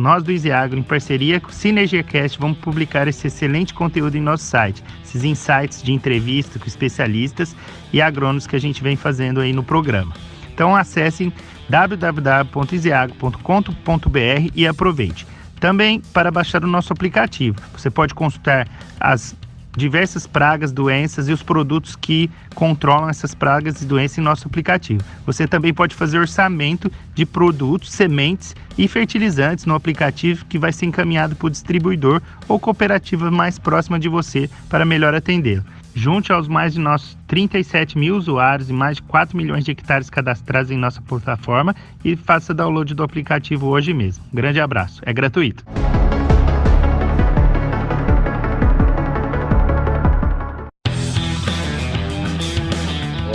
nós do Easy Agro, em parceria com o SynergiaCast, vamos publicar esse excelente conteúdo em nosso site. Esses insights de entrevista com especialistas e agrônomos que a gente vem fazendo aí no programa. Então acessem www.easyagro.com.br e aproveite. Também para baixar o nosso aplicativo. Você pode consultar as diversas pragas, doenças e os produtos que controlam essas pragas e doenças em nosso aplicativo. Você também pode fazer orçamento de produtos, sementes e fertilizantes no aplicativo que vai ser encaminhado para o distribuidor ou cooperativa mais próxima de você para melhor atendê-lo. Junte aos mais de nossos 37 mil usuários e mais de 4 milhões de hectares cadastrados em nossa plataforma e faça download do aplicativo hoje mesmo. Grande abraço, é gratuito.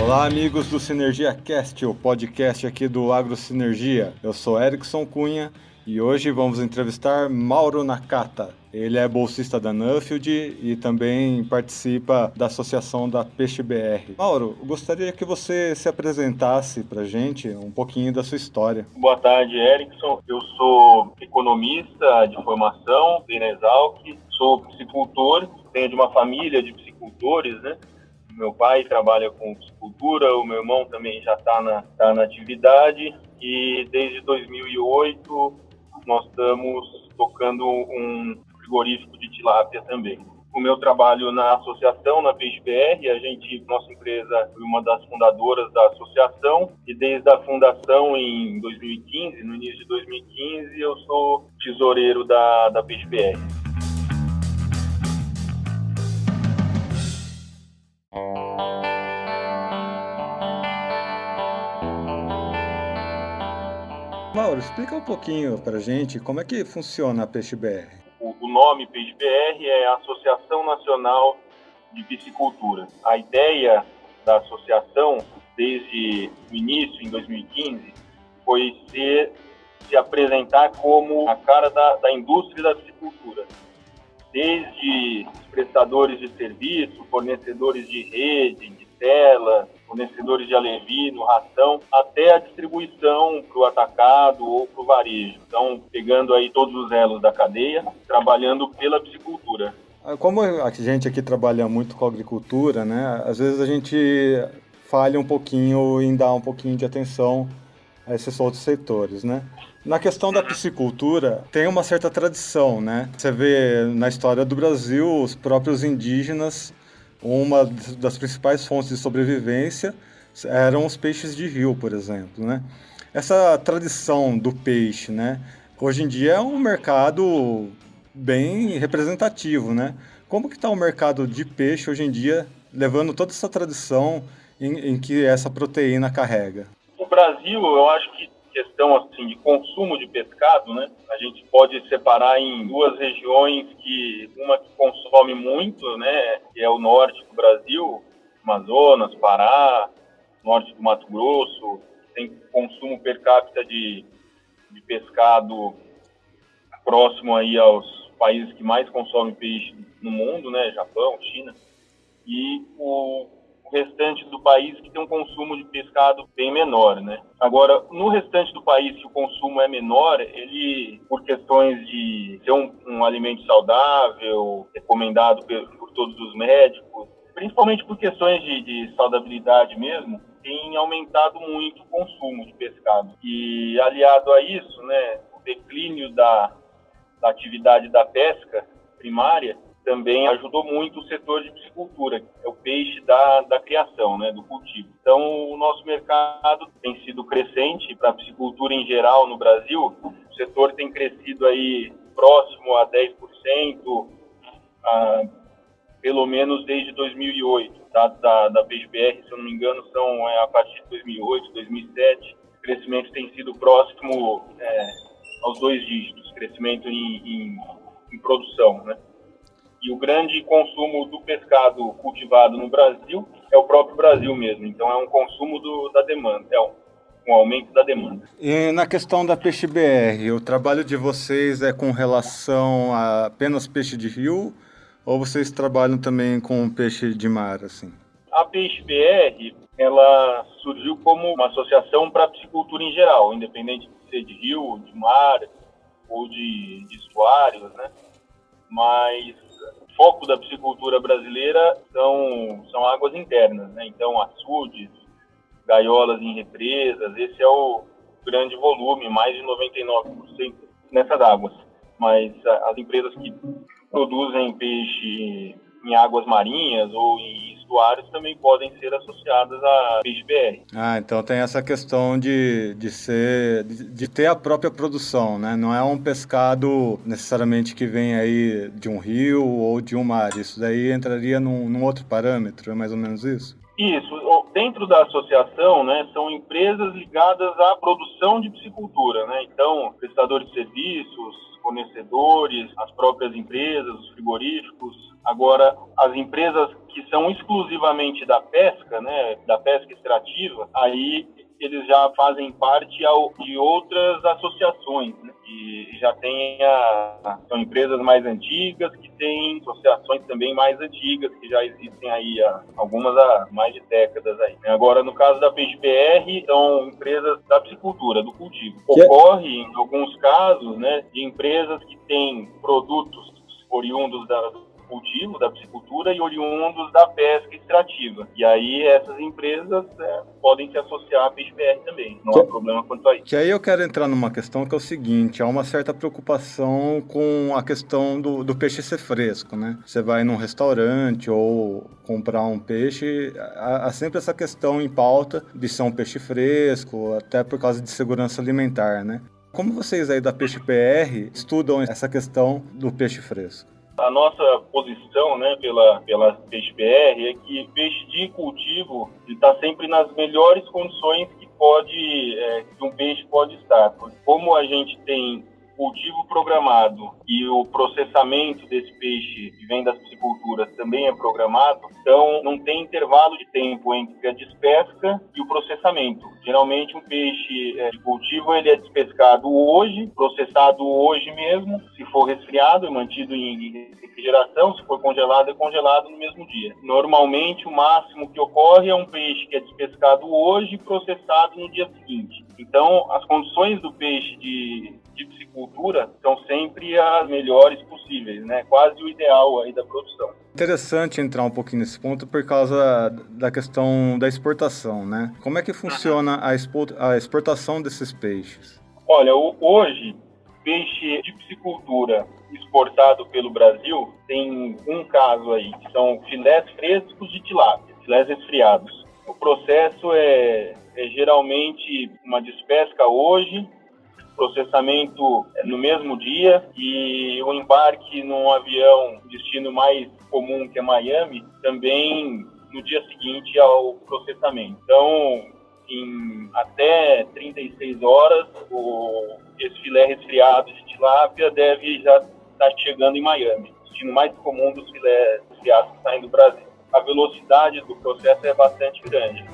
Olá amigos do SynergiaCast, o podcast aqui do AgroSinergia. Eu sou Erickson Cunha e hoje vamos entrevistar Mauro Nakata. Ele é bolsista da Nuffield e também participa da associação da Peixe BR. Mauro, eu gostaria que você se apresentasse para a gente um pouquinho da sua história. Boa tarde, Erickson. Eu sou economista de formação, na Exalc, sou piscicultor, venho de uma família de piscicultores, né? Meu pai trabalha com piscicultura, o meu irmão também já está na atividade e desde 2008 nós estamos tocando um frigorífico de tilápia também. O meu trabalho na associação, na Peixe BR, nossa empresa foi uma das fundadoras da associação e desde a fundação em 2015, no início de 2015, eu sou tesoureiro da Peixe BR. Mauro, explica um pouquinho para a gente como é que funciona a Peixe BR. O nome Peixe BR é a Associação Nacional de Piscicultura. A ideia da associação, desde o início, em 2015, foi se apresentar como a cara da indústria da piscicultura. Desde prestadores de serviço, fornecedores de rede, de tela, fornecedores de alevino, ração, até a distribuição para o atacado ou para o varejo. Então, pegando aí todos os elos da cadeia, trabalhando pela piscicultura. Como a gente aqui trabalha muito com a agricultura, né? Às vezes a gente falha um pouquinho em dar um pouquinho de atenção a esses outros setores, né? Na questão da piscicultura, tem uma certa tradição, né? Você vê na história do Brasil, os próprios indígenas, uma das principais fontes de sobrevivência eram os peixes de rio, por exemplo, né? Essa tradição do peixe, né? Hoje em dia é um mercado bem representativo, né? Como que está o mercado de peixe hoje em dia, levando toda essa tradição em que essa proteína carrega? No Brasil, eu acho que questão assim de consumo de pescado, né? A gente pode separar em duas regiões uma que consome muito, né? Que é o norte do Brasil, Amazonas, Pará, norte do Mato Grosso, tem consumo per capita de pescado próximo aí aos países que mais consomem peixe no mundo, né? Japão, China, e o restante do país que tem um consumo de pescado bem menor, né? Agora, no restante do país que o consumo é menor, ele, por questões de ser um alimento saudável, recomendado por todos os médicos, principalmente por questões de saudabilidade mesmo, tem aumentado muito o consumo de pescado. E aliado a isso, né, o declínio da atividade da pesca primária também ajudou muito o setor de piscicultura, que é o peixe da criação, né, do cultivo. Então, o nosso mercado tem sido crescente para a piscicultura em geral no Brasil. O setor tem crescido aí próximo a 10%, pelo menos desde 2008. Dados da Peixe BR, se eu não me engano, são a partir de 2008, 2007. O crescimento tem sido próximo aos 2 dígitos, crescimento em produção, né? E o grande consumo do pescado cultivado no Brasil é o próprio Brasil mesmo. Então, é um consumo da demanda, um aumento da demanda. E na questão da Peixe BR, o trabalho de vocês é com relação a apenas peixe de rio ou vocês trabalham também com peixe de mar, assim? A Peixe BR, ela surgiu como uma associação para a piscicultura em geral, independente de ser de rio, de mar ou de estuários, né? Mas o foco da piscicultura brasileira são águas internas, né? Então, açudes, gaiolas em represas, esse é o grande volume, mais de 99% nessas águas. Mas as empresas que produzem peixe em águas marinhas ou em estuários também podem ser associadas a peixe BR. Então tem essa questão de ter a própria produção, né? Não é um pescado necessariamente que vem aí de um rio ou de um mar. Isso daí entraria num outro parâmetro, é mais ou menos isso? Isso. Dentro da associação, né, são empresas ligadas à produção de piscicultura, né? Então, prestadores de serviços, fornecedores, as próprias empresas, os frigoríficos. Agora, as empresas que são exclusivamente da pesca, né, da pesca extrativa, aí eles já fazem parte de outras associações, né? E já são empresas mais antigas que têm associações também mais antigas, que já existem aí algumas há mais de décadas aí. Agora, no caso da Peixe BR, são empresas da piscicultura, do cultivo. Ocorre, em alguns casos, né, de empresas que têm produtos oriundos do cultivo, da piscicultura e oriundos da pesca extrativa. E aí essas empresas podem se associar à Peixe BR também. Não há problema quanto a isso. Que aí eu quero entrar numa questão que é o seguinte, há uma certa preocupação com a questão do peixe ser fresco, né? Você vai num restaurante ou comprar um peixe, há sempre essa questão em pauta de ser um peixe fresco, até por causa de segurança alimentar, né? Como vocês aí da Peixe BR estudam essa questão do peixe fresco? A nossa posição, né, pela Peixe BR é que peixe de cultivo está sempre nas melhores condições que um peixe pode estar. Como a gente tem cultivo programado e o processamento desse peixe que vem das pisciculturas também é programado, então não tem intervalo de tempo entre a despesca e o processamento. Geralmente um peixe de cultivo ele é despescado hoje, processado hoje mesmo, se for resfriado é mantido em refrigeração, se for congelado é congelado no mesmo dia. Normalmente o máximo que ocorre é um peixe que é despescado hoje e processado no dia seguinte. Então as condições do peixe de piscicultura são sempre as melhores possíveis, né? Quase o ideal aí da produção. Interessante entrar um pouquinho nesse ponto por causa da questão da exportação, né? Como é que funciona a exportação desses peixes? Olha, hoje, peixe de piscicultura exportado pelo Brasil tem um caso aí, que são filés frescos de tilápia, filés resfriados. O processo é geralmente uma despesca hoje, processamento no mesmo dia e o embarque num avião destino mais comum, que é Miami, também no dia seguinte ao processamento. Então, em até 36 horas, esse filé resfriado de tilápia deve já estar chegando em Miami, destino mais comum dos filés resfriados que saem do Brasil. A velocidade do processo é bastante grande.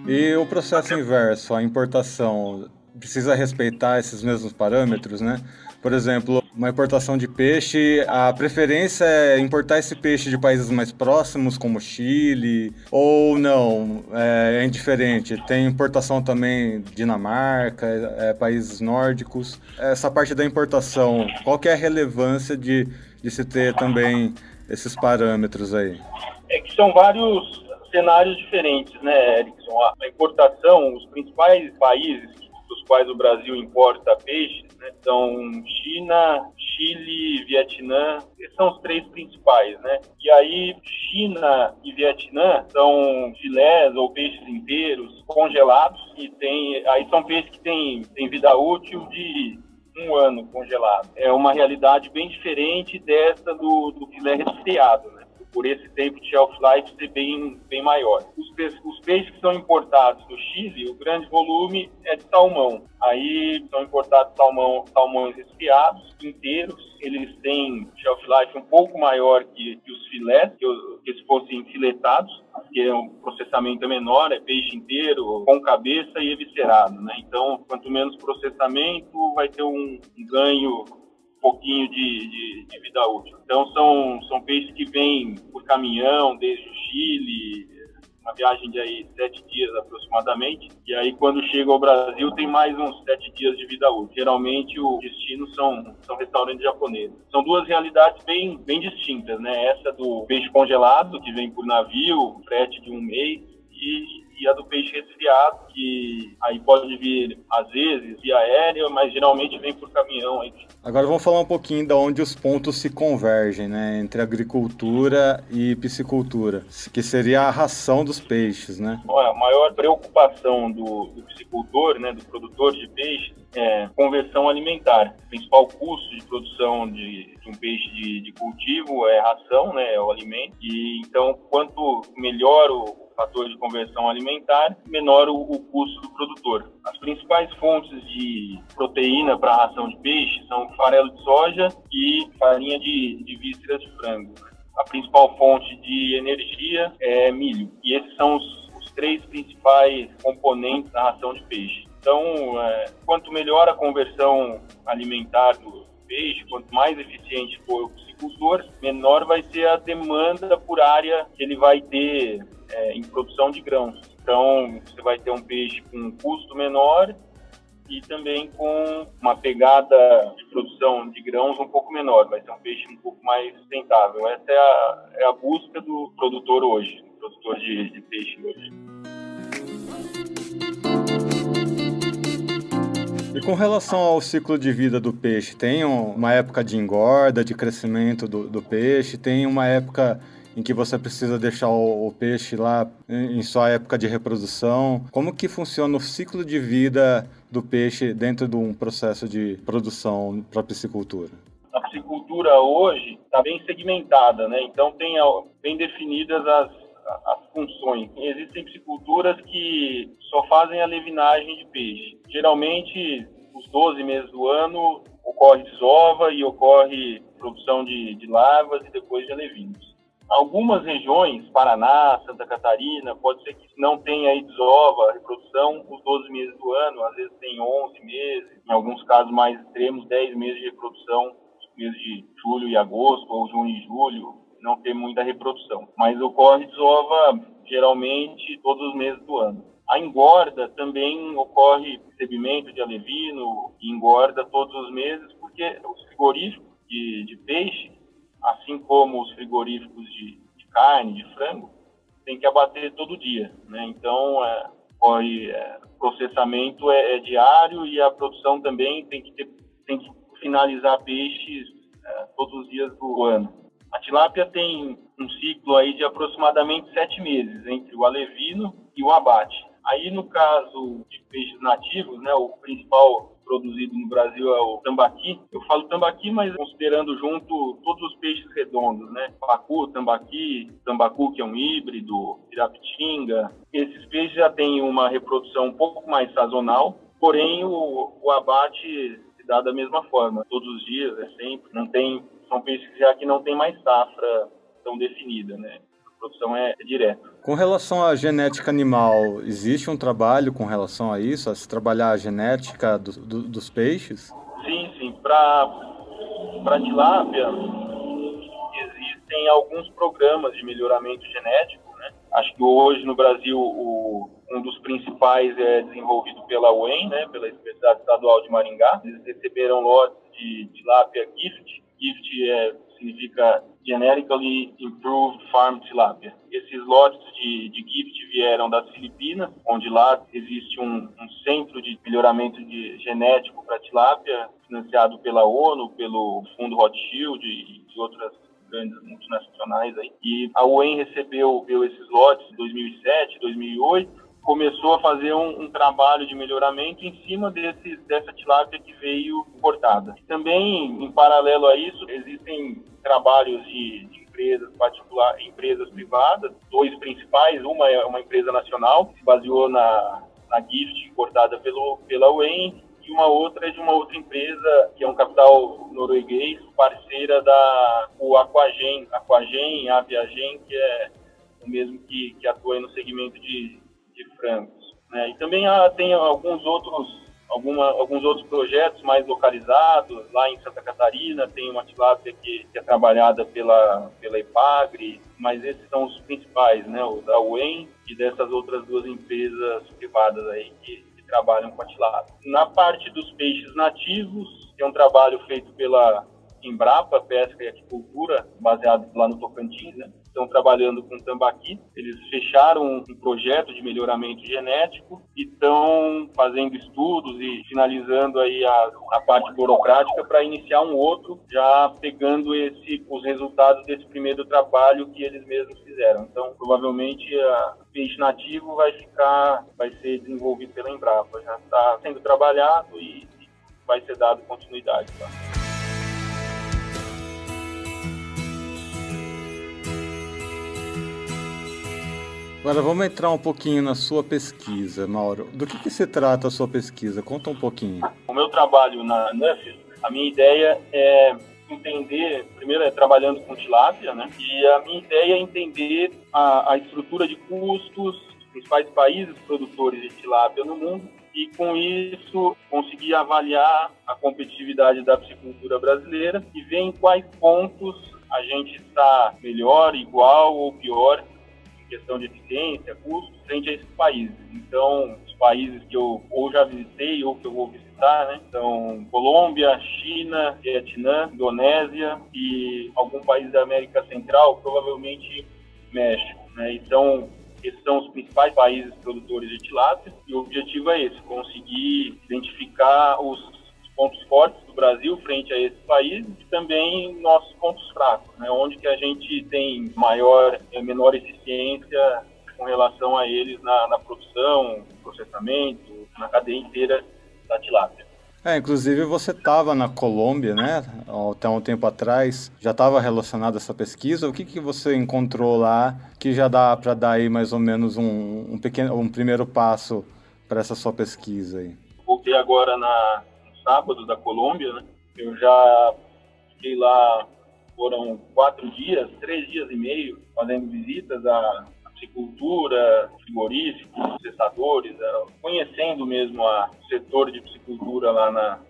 E o processo inverso, a importação, precisa respeitar esses mesmos parâmetros, né? Por exemplo, uma importação de peixe, a preferência é importar esse peixe de países mais próximos, como Chile, ou não, é indiferente. Tem importação também de Dinamarca, países nórdicos. Essa parte da importação, qual que é a relevância de se ter também esses parâmetros aí? É que são vários cenários diferentes, né, Erickson? A importação, os principais países dos quais o Brasil importa peixes, né, são China, Chile, Vietnã, esses são os três principais, né? E aí, China e Vietnã são filés ou peixes inteiros congelados e aí são peixes que têm vida útil de 1 ano congelado. É uma realidade bem diferente dessa do filé resfriado, né? Por esse tempo de shelf life ser bem maior. Os peixes que são importados do Chile, o grande volume é de salmão. Aí são importados salmões resfriados, inteiros. Eles têm shelf life um pouco maior que os filés, que se fossem filetados, porque o processamento é menor, é peixe inteiro, com cabeça e eviscerado, né? Então, quanto menos processamento, vai ter um ganho pouquinho de vida útil. Então são peixes que vêm por caminhão desde o Chile, uma viagem de aí 7 dias aproximadamente, e aí quando chega ao Brasil tem mais uns 7 dias de vida útil. Geralmente o destino são restaurantes japoneses. São duas realidades bem distintas, né? Essa do peixe congelado, que vem por navio, frete de 1 mês, e a do peixe resfriado, que aí pode vir, às vezes, via aérea, mas geralmente vem por caminhão. Agora vamos falar um pouquinho de onde os pontos se convergem, né, entre agricultura e piscicultura, que seria a ração dos peixes, né? A maior preocupação do piscicultor, né, do produtor de peixe, é conversão alimentar. O principal custo de produção de um peixe de cultivo é a ração, né, é o alimento. E então, quanto melhor o fator de conversão alimentar, menor o custo do produtor. As principais fontes de proteína para a ração de peixe são farelo de soja e farinha de vísceras de frango. A principal fonte de energia é milho. E esses são os 3 principais componentes da ração de peixe. Então, quanto melhor a conversão alimentar do peixe, quanto mais eficiente for o piscicultor, menor vai ser a demanda por área que ele vai ter em produção de grãos. Então, você vai ter um peixe com um custo menor e também com uma pegada de produção de grãos um pouco menor. Vai ser um peixe um pouco mais sustentável. Essa é a busca do produtor hoje, do produtor de peixe hoje. E com relação ao ciclo de vida do peixe, tem uma época de engorda, de crescimento do peixe, tem uma época em que você precisa deixar o peixe lá em sua época de reprodução. Como que funciona o ciclo de vida do peixe dentro de um processo de produção para a piscicultura? A piscicultura hoje está bem segmentada, né? Então tem bem definidas as funções. Existem pisciculturas que só fazem a levinagem de peixe. Geralmente, os 12 meses do ano, ocorre desova e ocorre produção de larvas e depois de alevinos. Algumas regiões, Paraná, Santa Catarina, pode ser que não tenha aí desova, reprodução, os 12 meses do ano, às vezes tem 11 meses, em alguns casos mais extremos, 10 meses de reprodução, nos meses de julho e agosto, ou junho e julho, não tem muita reprodução. Mas ocorre desova, geralmente, todos os meses do ano. A engorda também ocorre recebimento de alevino e engorda todos os meses, porque os frigoríficos de peixe, assim como os frigoríficos de carne, de frango, tem que abater todo dia, né? Então, o processamento é diário e a produção também tem que finalizar peixes todos os dias do ano. A tilápia tem um ciclo aí de aproximadamente 7 meses entre o alevino e o abate. Aí, no caso de peixes nativos, né, o principal produzido no Brasil é o tambaqui. Eu falo tambaqui, mas considerando junto todos os peixes redondos, né? Pacu, tambaqui, tambacu, que é um híbrido, pirapitinga. Esses peixes já têm uma reprodução um pouco mais sazonal, porém o abate se dá da mesma forma. Todos os dias, sempre. São peixes já que não tem mais safra tão definida, né? A produção é direta. Com relação à genética animal, existe um trabalho com relação a isso, a se trabalhar a genética dos peixes? Sim. Para tilápia, existem alguns programas de melhoramento genético, né? Acho que hoje no Brasil um dos principais é desenvolvido pela UEM, né? Pela Universidade Estadual de Maringá. Eles receberam lotes de tilápia gift. Gift significa Genetically Improved Farm Tilapia. Esses lotes de gift vieram das Filipinas, onde lá existe um centro de melhoramento genético para tilápia, financiado pela ONU, pelo Fundo Rothschild e outras grandes multinacionais aí. E a UEM recebeu esses lotes em 2007, 2008, começou a fazer um trabalho de melhoramento em cima dessa tilápia que veio importada. E também, em paralelo a isso, existem trabalhos de empresas particulares, empresas privadas, 2 principais. Uma é uma empresa nacional, que se baseou na gift importada pela UEM, e uma outra é de uma outra empresa, que é um capital norueguês, parceira da Aquagen, Aviagen, que é o mesmo que atua no segmento de frangos, né? E também tem alguns outros alguns outros projetos mais localizados. Lá em Santa Catarina tem uma tilápia que é trabalhada pela Epagre, mas esses são os principais, né? O da UEM e dessas outras duas empresas privadas aí que trabalham com a tilápia. Na parte dos peixes nativos, que é um trabalho feito pela Embrapa, Pesca e Aquicultura, baseado lá no Tocantins, né? Estão trabalhando com tambaqui. Eles fecharam um projeto de melhoramento genético e estão fazendo estudos e finalizando aí a parte burocrática para iniciar um outro, já pegando os resultados desse primeiro trabalho que eles mesmos fizeram. Então, provavelmente, o peixe nativo vai ser desenvolvido pela Embrapa. Já está sendo trabalhado e vai ser dado continuidade, tá? Agora vamos entrar um pouquinho na sua pesquisa, Mauro. Do que se trata a sua pesquisa? Conta um pouquinho. O meu trabalho na NUF, a minha ideia é entender, primeiro é trabalhando com tilápia, né? E a minha ideia é entender a estrutura de custos dos principais países produtores de tilápia no mundo e, com isso, conseguir avaliar a competitividade da piscicultura brasileira e ver em quais pontos a gente está melhor, igual ou pior questão de eficiência, custo, frente a esses países. Então, os países que eu ou já visitei ou que eu vou visitar, né, são Colômbia, China, Vietnã, Indonésia e algum país da América Central, provavelmente México, né? Então, esses são os principais países produtores de tilápia e o objetivo é esse, conseguir identificar os pontos fortes do Brasil frente a esses países e também nossos pontos fracos, né? Onde que a gente tem menor eficiência com relação a eles na produção, processamento, na cadeia inteira da tilápia. Inclusive você estava na Colômbia, né? Até um tempo atrás, já estava relacionado a essa pesquisa. O que você encontrou lá que já dá para dar aí mais ou menos um primeiro passo para essa sua pesquisa aí? Voltei agora no sábado da Colômbia, né? Eu já fiquei lá, foram 3 dias e meio, fazendo visitas à piscicultura, frigoríficos, processadores, conhecendo mesmo o setor de piscicultura lá na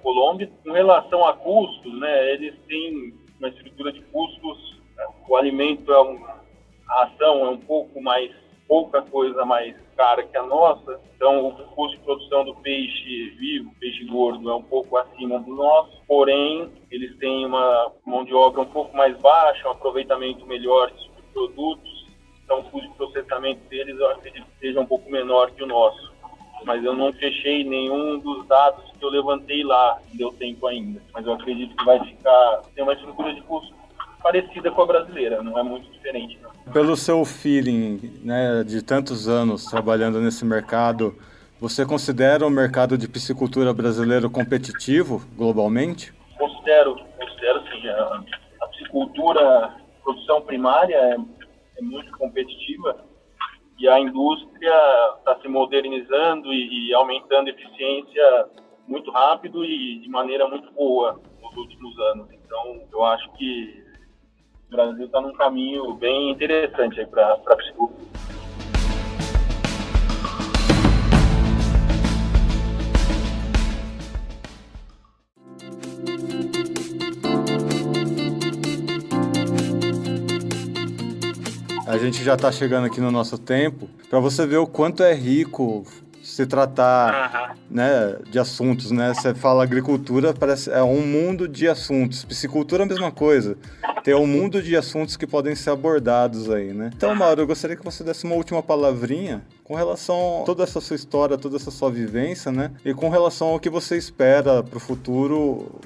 Colômbia. Com relação a custos, né, eles têm uma estrutura de custos, o alimento a ração é pouca coisa mais cara que a nossa, então o custo de produção do peixe vivo, peixe gordo, é um pouco acima do nosso, porém eles têm uma mão de obra um pouco mais baixa, um aproveitamento melhor de produtos. Então, o custo de processamento deles, eu acredito que seja um pouco menor que o nosso. Mas eu não fechei nenhum dos dados que eu levantei lá, não deu tempo ainda. Mas eu acredito que vai ter uma estrutura de custo parecida com a brasileira, não é muito diferente, não. Pelo seu feeling, né, de tantos anos trabalhando nesse mercado, você considera o mercado de piscicultura brasileiro competitivo globalmente? Considero sim. A piscicultura, produção primária é muito competitiva e a indústria está se modernizando e aumentando a eficiência muito rápido e de maneira muito boa nos últimos anos. Então, eu acho que o Brasil está num caminho bem interessante para a piscicultura. A gente já está chegando aqui no nosso tempo, para você ver o quanto é rico se tratar, né, de assuntos, né? Você fala agricultura, parece um mundo de assuntos. Piscicultura é a mesma coisa. Tem um mundo de assuntos que podem ser abordados aí, né? Então, Mauro, eu gostaria que você desse uma última palavrinha com relação a toda essa sua história, toda essa sua vivência, né? E com relação ao que você espera para o futuro,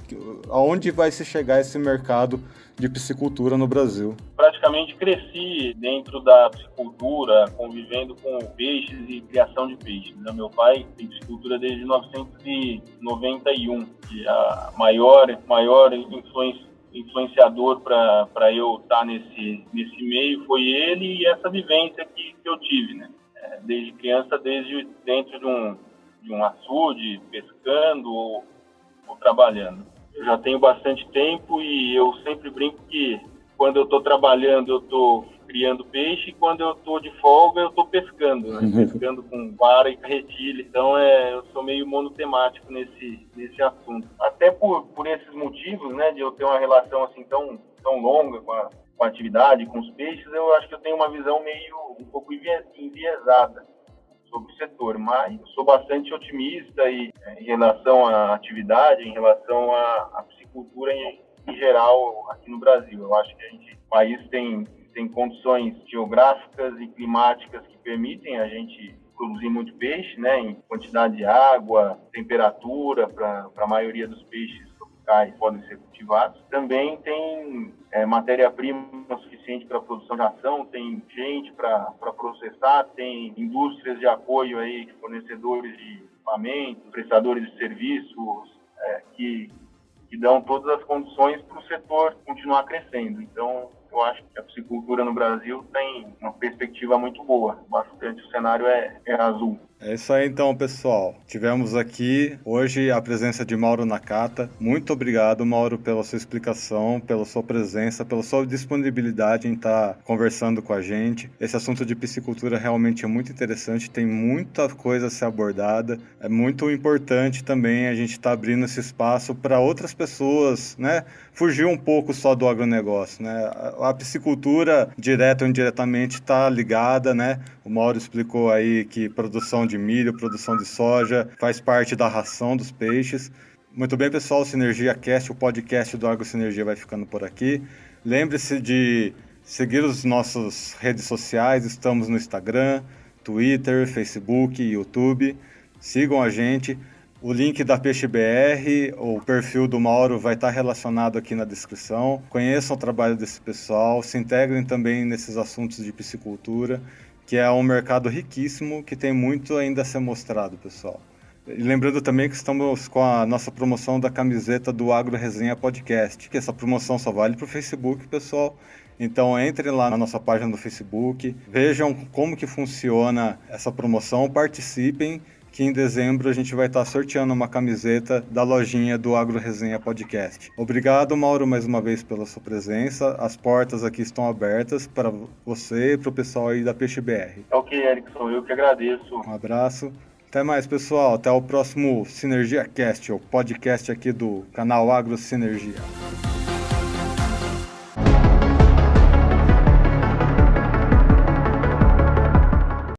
aonde vai se chegar esse mercado de piscicultura no Brasil. Praticamente cresci dentro da piscicultura, convivendo com peixes e criação de peixes. Meu pai tem piscicultura desde 1991 e a maior influenciador para eu estar nesse meio foi ele e essa vivência que eu tive, né? Desde criança, desde dentro de um açude, pescando ou trabalhando. Eu já tenho bastante tempo e eu sempre brinco que quando eu estou trabalhando, eu estou criando peixe, e quando eu tô de folga eu tô pescando, né? Pescando com vara e carretilha. Então eu sou meio monotemático nesse assunto. Até por esses motivos, né, de eu ter uma relação assim tão longa com a atividade, com os peixes, eu acho que eu tenho uma visão um pouco enviesada sobre o setor, mas eu sou bastante otimista em relação à atividade, em relação à piscicultura em geral aqui no Brasil. Eu acho que o país tem condições geográficas e climáticas que permitem a gente produzir muito peixe, né, em quantidade de água, temperatura para a maioria dos peixes tropicais podem ser cultivados. Também tem matéria-prima suficiente para a produção de ração, tem gente para processar, tem indústrias de apoio aí, fornecedores de equipamentos, prestadores de serviços que dão todas as condições para o setor continuar crescendo. Então, eu acho que a piscicultura no Brasil tem uma perspectiva muito boa. Bastante, o cenário é azul. É isso aí então, pessoal. Tivemos aqui hoje a presença de Mauro Nakata. Muito obrigado, Mauro, pela sua explicação, pela sua presença, pela sua disponibilidade em estar conversando com a gente. Esse assunto de piscicultura realmente é muito interessante, tem muita coisa a ser abordada. É muito importante também a gente estar abrindo esse espaço para outras pessoas, né? Fugir um pouco só do agronegócio, né? A piscicultura, direta ou indiretamente, está ligada, né? O Mauro explicou aí que produção de milho, produção de soja faz parte da ração dos peixes. Muito bem, pessoal, Sinergia Cast, o podcast do AgroSinergia vai ficando por aqui. Lembre-se de seguir as nossas redes sociais, estamos no Instagram, Twitter, Facebook, YouTube. Sigam a gente. O link da Peixe BR, o perfil do Mauro vai estar relacionado aqui na descrição. Conheçam o trabalho desse pessoal, se integrem também nesses assuntos de piscicultura, que é um mercado riquíssimo, que tem muito ainda a ser mostrado, pessoal. E lembrando também que estamos com a nossa promoção da camiseta do Agro Resenha Podcast, que essa promoção só vale para o Facebook, pessoal. Então entrem lá na nossa página do Facebook, vejam como que funciona essa promoção, participem, que em dezembro a gente vai estar sorteando uma camiseta da lojinha do Agro Resenha Podcast. Obrigado, Mauro, mais uma vez pela sua presença. As portas aqui estão abertas para você e para o pessoal aí da Peixe BR. Ok, Erickson, eu que agradeço. Um abraço. Até mais, pessoal. Até o próximo Sinergia Cast, o podcast aqui do canal Agro Sinergia.